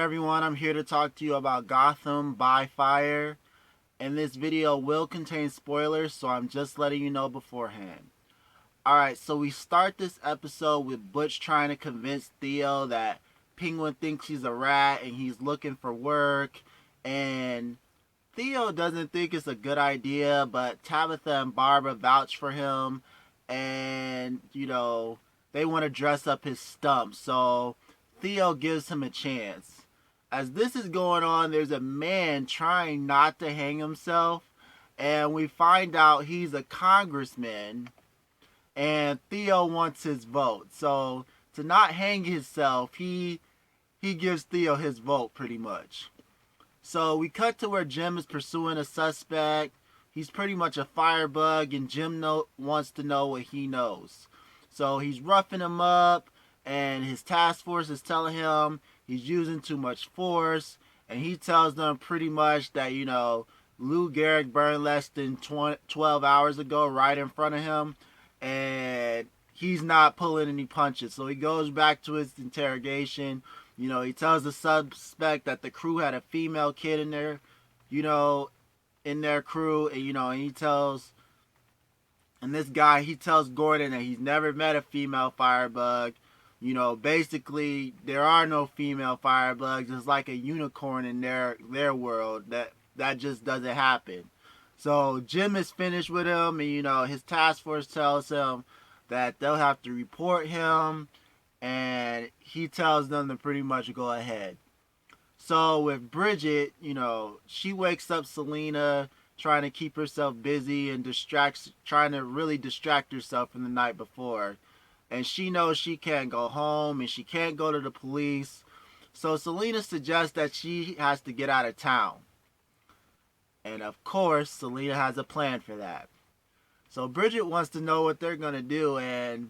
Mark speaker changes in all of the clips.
Speaker 1: everyone, I'm here to talk to you about Gotham by Fire, and this video will contain spoilers, so I'm just letting you know beforehand. Alright, so we start this episode with Butch trying to convince Theo that Penguin thinks he's a rat and he's looking for work, and Theo doesn't think it's a good idea, but Tabitha and Barbara vouch for him, and, they want to dress up his stump, so Theo gives him a chance. As this is going on, there's a man trying not to hang himself, and we find out he's a congressman, and Theo wants his vote. So to not hang himself, he gives Theo his vote pretty much. So we cut to where Jim is pursuing a suspect. He's pretty much a firebug, and Jim wants to know what he knows. So he's roughing him up, and his task force is telling him he's using too much force, and he tells them pretty much that, Lou Gehrig burned less than 12 hours ago right in front of him, and he's not pulling any punches. So he goes back to his interrogation. He tells the suspect that the crew had a female kid in there, in their crew, and he tells Gordon that he's never met a female firebug. Basically, there are no female firebugs. It's like a unicorn in their world. That just doesn't happen. So Jim is finished with him, and his task force tells him that they'll have to report him, and he tells them to pretty much go ahead. So with Bridgit, she wakes up Selena trying to keep herself busy and trying to really distract herself from the night before. And she knows she can't go home and she can't go to the police. So Selena suggests that she has to get out of town. And of course, Selena has a plan for that. So Bridgit wants to know what they're going to do. And,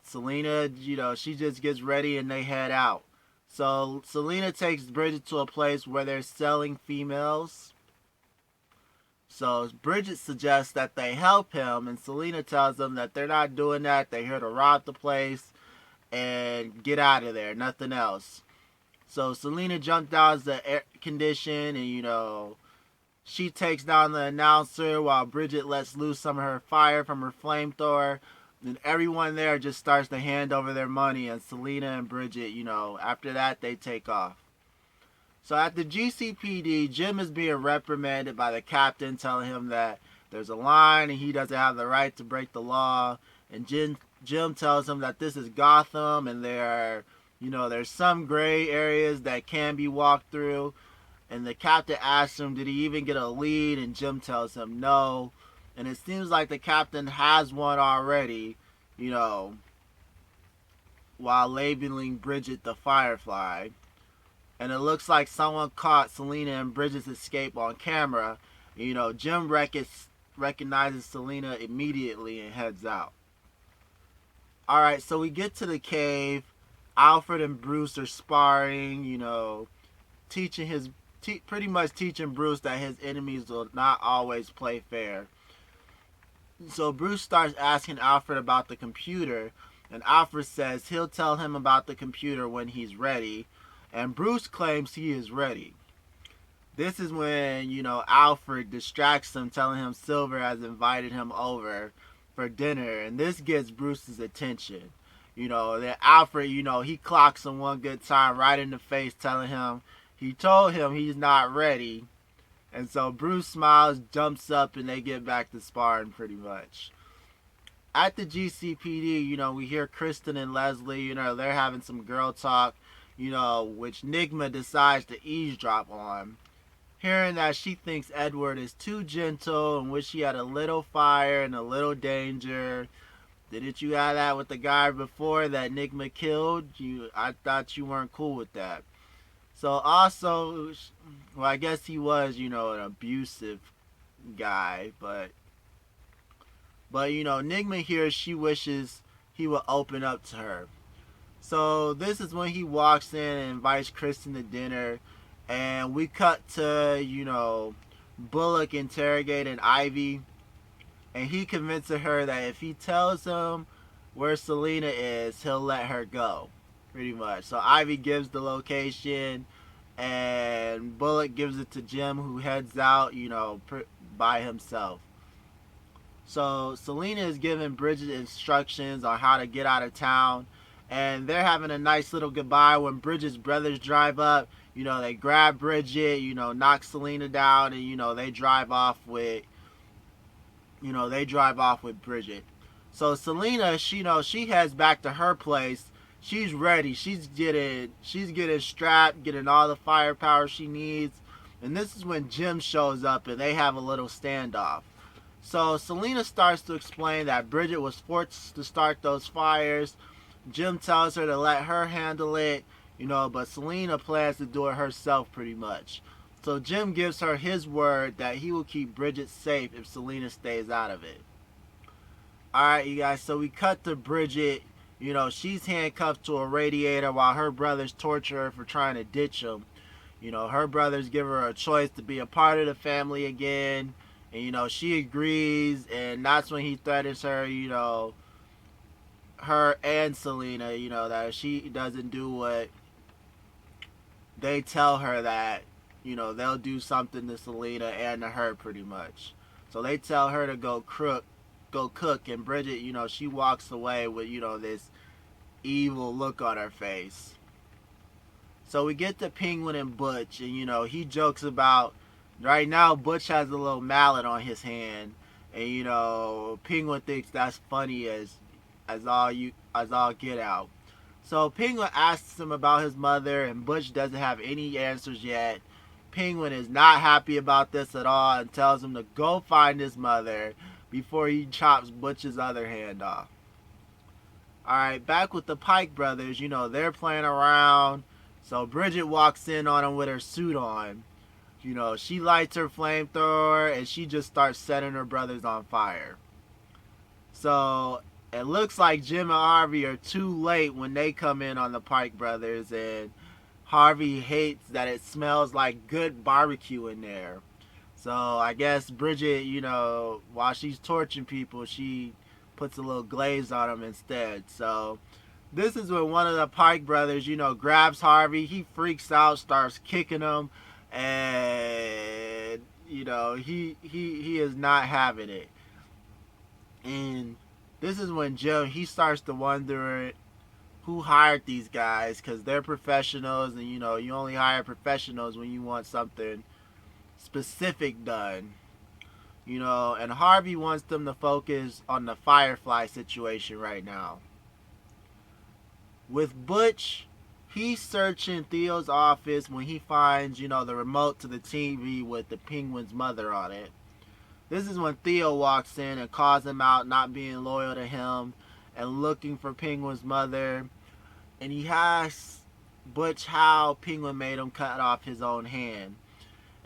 Speaker 1: Selena, she just gets ready and they head out. So Selena takes Bridgit to a place where they're selling females. So Bridgit suggests that they help him, and Selena tells them that they're not doing that. They're here to rob the place and get out of there, nothing else. So Selena jumps down the air condition, and she takes down the announcer while Bridgit lets loose some of her fire from her flamethrower. And everyone there just starts to hand over their money, and Selena and Bridgit, after that they take off. So at the GCPD, Jim is being reprimanded by the captain, telling him that there's a line and he doesn't have the right to break the law. And Jim tells him that this is Gotham and there's some gray areas that can be walked through. And the captain asks him, did he even get a lead? And Jim tells him no. And it seems like the captain has one already, while labeling Bridgit the Firefly. And it looks like someone caught Selena and Bridget's escape on camera. Jim recognizes Selena immediately and heads out. Alright, so we get to the cave. Alfred and Bruce are sparring, pretty much teaching Bruce that his enemies will not always play fair. So Bruce starts asking Alfred about the computer, and Alfred says he'll tell him about the computer when he's ready. And Bruce claims he is ready. This is when, Alfred distracts him, telling him Silver has invited him over for dinner. And this gets Bruce's attention. Then Alfred, he clocks him one good time right in the face, telling him he told him he's not ready. And so Bruce smiles, jumps up, and they get back to sparring pretty much. At the GCPD, we hear Kristen and Leslie, they're having some girl talk. Which Nygma decides to eavesdrop on. Hearing that she thinks Edward is too gentle and wish he had a little fire and a little danger. Didn't you have that with the guy before that Nygma killed? I thought you weren't cool with that. So also, well, I guess he was, an abusive guy, but Nygma here, she wishes he would open up to her. So this is when he walks in and invites Kristen to dinner. And we cut to, Bullock interrogating Ivy. And he convinces her that if he tells him where Selena is, he'll let her go. pretty much. So Ivy gives the location, and Bullock gives it to Jim, who heads out, by himself. So Selena is giving Bridget instructions on how to get out of town, and they're having a nice little goodbye when Bridget's brothers drive up. They grab Bridget, knock Selena down, and they drive off with, Bridget. So Selena, she heads back to her place. She's ready. She's getting strapped, getting all the firepower she needs. And this is when Jim shows up and they have a little standoff. So Selena starts to explain that Bridget was forced to start those fires. Jim tells her to let her handle it, but Selena plans to do it herself pretty much. So Jim gives her his word that he will keep Bridget safe if Selena stays out of it. Alright, you guys, so we cut to Bridget. She's handcuffed to a radiator while her brothers torture her for trying to ditch him. Her brothers give her a choice to be a part of the family again. And, she agrees, and that's when he threatens her, her and Selena, that if she doesn't do what they tell her, that, they'll do something to Selena and to her pretty much. So they tell her to go cook, and Bridget, she walks away with, this evil look on her face. So we get to Penguin and Butch, and, he jokes about, right now Butch has a little mallet on his hand, and, Penguin thinks that's funny as all get out. So Penguin asks him about his mother, and Butch doesn't have any answers yet. Penguin is not happy about this at all and tells him to go find his mother before he chops Butch's other hand off. Alright, back with the Pike brothers, they're playing around. So Bridget walks in on them with her suit on. She lights her flamethrower and she just starts setting her brothers on fire. So it looks like Jim and Harvey are too late when they come in on the Pike brothers, and Harvey hates that it smells like good barbecue in there. So I guess Bridget, while she's torching people, she puts a little glaze on them instead. So this is when one of the Pike brothers, grabs Harvey. He freaks out, starts kicking him, and he is not having it. And this is when Jim, he starts to wonder who hired these guys, because they're professionals, and you only hire professionals when you want something specific done. And Harvey wants them to focus on the Firefly situation right now. With Butch, he's searching Theo's office when he finds, the remote to the TV with the Penguin's mother on it. This is when Theo walks in and calls him out not being loyal to him and looking for Penguin's mother. And he asks Butch how Penguin made him cut off his own hand.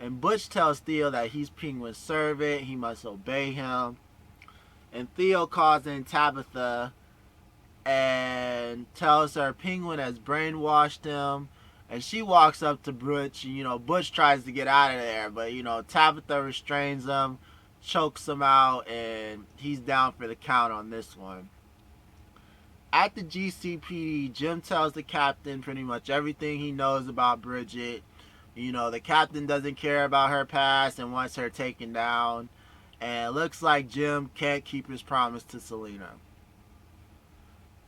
Speaker 1: And Butch tells Theo that he's Penguin's servant, he must obey him. And Theo calls in Tabitha and tells her Penguin has brainwashed him. And she walks up to Butch, and Butch tries to get out of there, but Tabitha restrains him, chokes him out, and he's down for the count on this one. At the GCPD, Jim tells the captain pretty much everything he knows about Bridget. The captain doesn't care about her past and wants her taken down. And it looks like Jim can't keep his promise to Selena.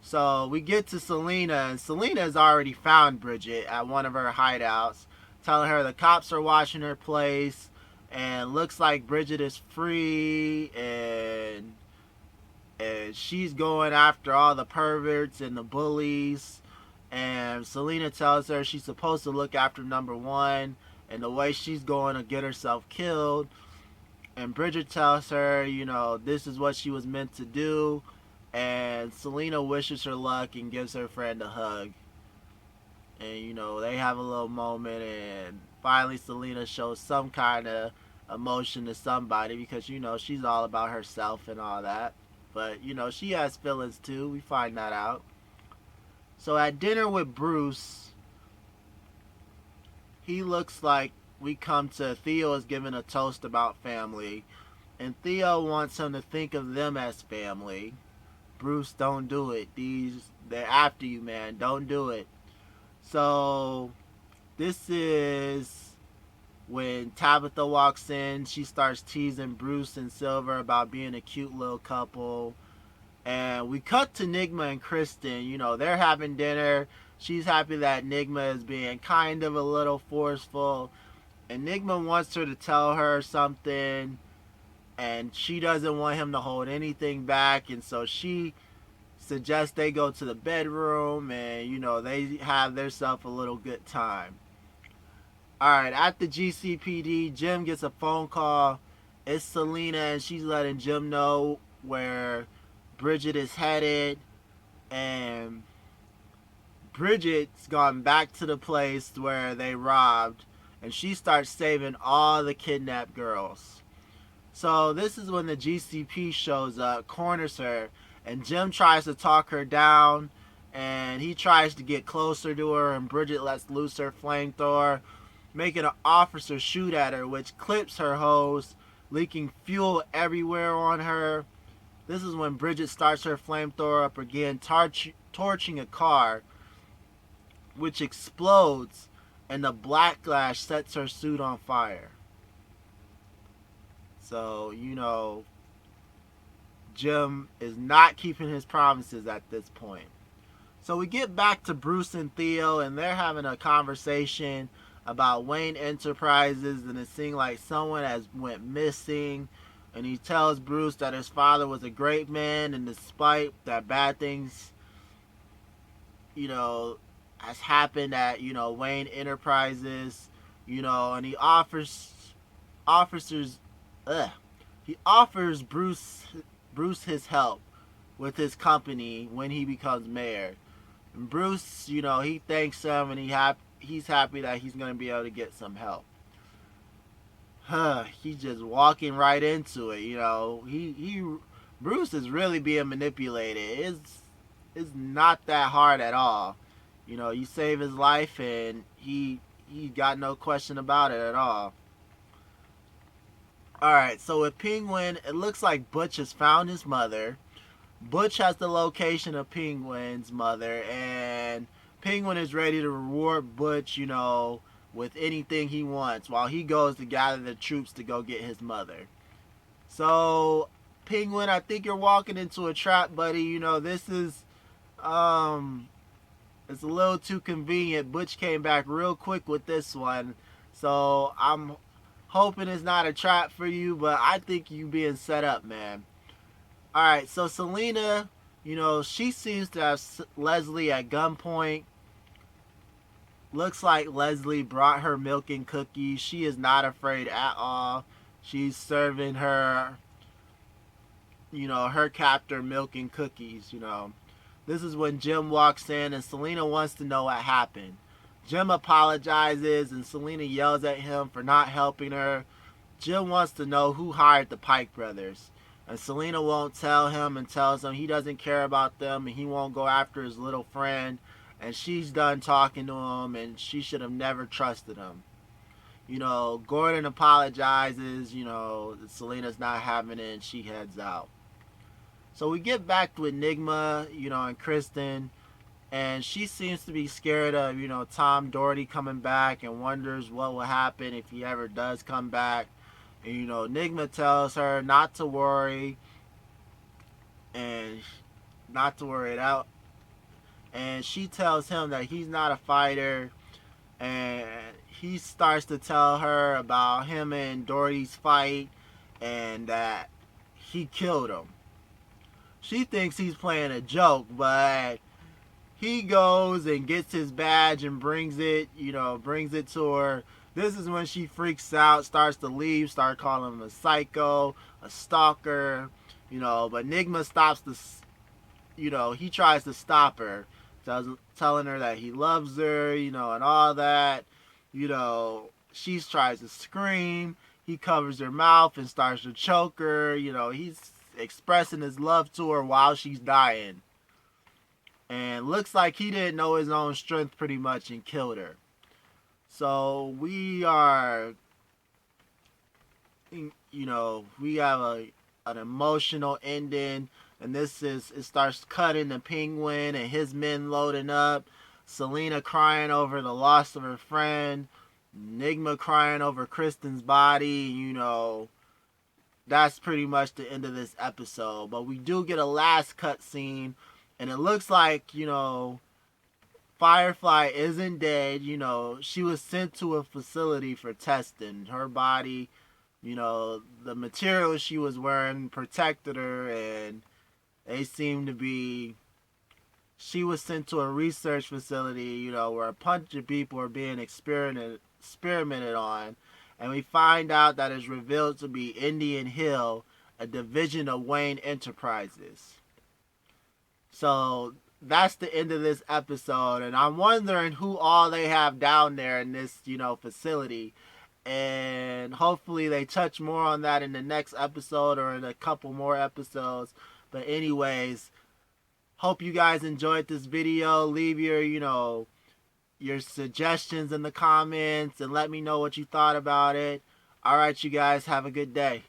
Speaker 1: So we get to Selena, and Selena has already found Bridget at one of her hideouts, telling her the cops are watching her place, and looks like Bridget is free, and she's going after all the perverts and the bullies. And Selena tells her she's supposed to look after number one, and the way she's going to get herself killed. And Bridget tells her, this is what she was meant to do. And Selena wishes her luck and gives her friend a hug. And, they have a little moment, and finally Selena shows some kind of emotion to somebody, because, she's all about herself and all that. But, she has feelings too. We find that out. So at dinner with Bruce, he looks like we come to Theo is giving a toast about family. And Theo wants him to think of them as family. Bruce, don't do it. They're after you, man. Don't do it. So this is when Tabitha walks in. She starts teasing Bruce and Silver about being a cute little couple. And we cut to Nygma and Kristen. They're having dinner. She's happy that Nygma is being kind of a little forceful. And Nygma wants her to tell her something. And she doesn't want him to hold anything back. And so she suggests they go to the bedroom. And, they have themselves a little good time. Alright, at the GCPD, Jim gets a phone call. It's Selena, and she's letting Jim know where Bridgit is headed. And Bridget's gone back to the place where they robbed. And she starts saving all the kidnapped girls. So this is when the GCP shows up, corners her. And Jim tries to talk her down. And he tries to get closer to her. And Bridget lets loose her flamethrower, making an officer shoot at her, which clips her hose, leaking fuel everywhere on her. This is when Bridget starts her flamethrower up again, torching a car, which explodes, and the backlash sets her suit on fire. So, Jim is not keeping his promises at this point. So we get back to Bruce and Theo, and they're having a conversation about Wayne Enterprises, and it seems like someone has went missing. And he tells Bruce that his father was a great man, and despite that bad things, has happened at, Wayne Enterprises, and he offers Bruce his help with his company when he becomes mayor. And Bruce, he thanks him, and he's happy that he's going to be able to get some help. He's just walking right into it. Bruce is really being manipulated. It's not that hard at all. You save his life, and he got no question about it at all. Alright, so with Penguin, it looks like Butch has found his mother. Butch has the location of Penguin's mother, and Penguin is ready to reward Butch, with anything he wants, while he goes to gather the troops to go get his mother. So, Penguin, I think you're walking into a trap, buddy. This is, it's a little too convenient. Butch came back real quick with this one. So, I'm hoping it's not a trap for you, but I think you being set up, man. Alright, so Selena, she seems to have Leslie at gunpoint. Looks like Leslie brought her milk and cookies. She is not afraid at all. She's serving her, her captor milk and cookies, This is when Jim walks in, and Selena wants to know what happened. Jim apologizes, and Selena yells at him for not helping her. Jim wants to know who hired the Pike brothers. And Selena won't tell him, and tells him he doesn't care about them, and he won't go after his little friend. And she's done talking to him, and she should have never trusted him. Gordon apologizes, Selena's not having it, and she heads out. So we get back with Nygma, and Kristen, and she seems to be scared of, Tom Doherty coming back, and wonders what will happen if he ever does come back. And, Nygma tells her not to worry, and not to worry it out. And she tells him that he's not a fighter, and he starts to tell her about him and Doherty's fight, and that he killed him. She thinks he's playing a joke, but he goes and gets his badge and brings it to her. This is when she freaks out, starts to leave, starts calling him a psycho, a stalker, but Nygma stops he tries to stop her, telling her that he loves her, and all that. She tries to scream. He covers her mouth and starts to choke her. He's expressing his love to her while she's dying. And looks like he didn't know his own strength pretty much and killed her. So we are, we have an emotional ending And it starts cutting the Penguin and his men loading up. Selena crying over the loss of her friend. Nygma crying over Kristen's body. That's pretty much the end of this episode. But we do get a last cut scene, and it looks like, Firefly isn't dead. She was sent to a facility for testing. Her body, the material she was wearing protected her, and they seem to be. She was sent to a research facility, where a bunch of people are being experimented on, and we find out that it's revealed to be Indian Hill, a division of Wayne Enterprises. So that's the end of this episode, and I'm wondering who all they have down there in this, facility. And hopefully they touch more on that in the next episode or in a couple more episodes. But anyways, hope you guys enjoyed this video. Leave your suggestions in the comments and let me know what you thought about it. Alright, you guys, have a good day.